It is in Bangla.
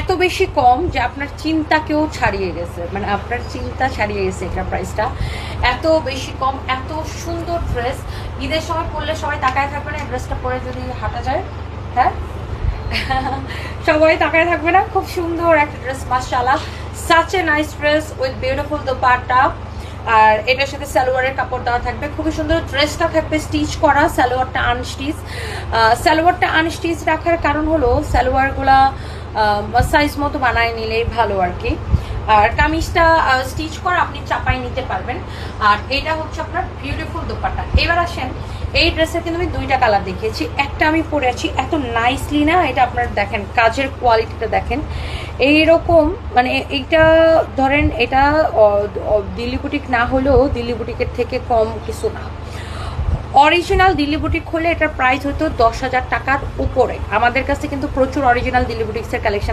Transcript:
এত বেশি কম যে আপনার চিন্তাকেও ছাড়িয়ে গেছে, মানে আপনার চিন্তা ছাড়িয়ে গেছে এটা প্রাইসটা। এত বেশি কম, এত সুন্দর ড্রেস। ঈদের সময় পরলে সবাই তাকায় থাকবে না, ড্রেসটা পরে যদি হাঁটা যায়? হ্যাঁ সবাই তাকায় থাকবে না? খুব সুন্দর একটা ড্রেস, মাশাআল্লাহ, such a nice dress with beautiful dupatta. আর এটার সাথে সালোয়ারের কাপড় দেওয়া থাকবে, খুবই সুন্দর। ড্রেসটা থাকবে স্টিচ করা, সালোয়ারটা আনস্টিচ। সালোয়ারটা আনস্টিচ রাখার কারণ হলো সালোয়ারগুলা সাইজ মতো বানায় নিলেই ভালো আর কি। আর কামিজটা স্টিচ করা, আপনি চাপাই নিতে পারবেন। আর এটা হচ্ছে আপনার বিউটিফুল দোপাট্টা। এবার আসেন, এই ড্রেসের কিন্তু আমি দুইটা কালার দেখিয়েছি, একটা আমি পরে আছি, এত নাইসলি না এটা, আপনার দেখেন কাজের কোয়ালিটিটা দেখেন এইরকম, মানে এইটা ধরেন এটা দিল্লি বুটিক না হলেও দিল্লি বুটিকের থেকে কম কিছু না। অরিজিনাল দিল্লি বুটিক হলে এটার প্রাইস হতো 10,000 টাকার উপরে। আমাদের কাছে কিন্তু প্রচুর অরিজিনাল দিল্লি বুটিক্সের কালেকশন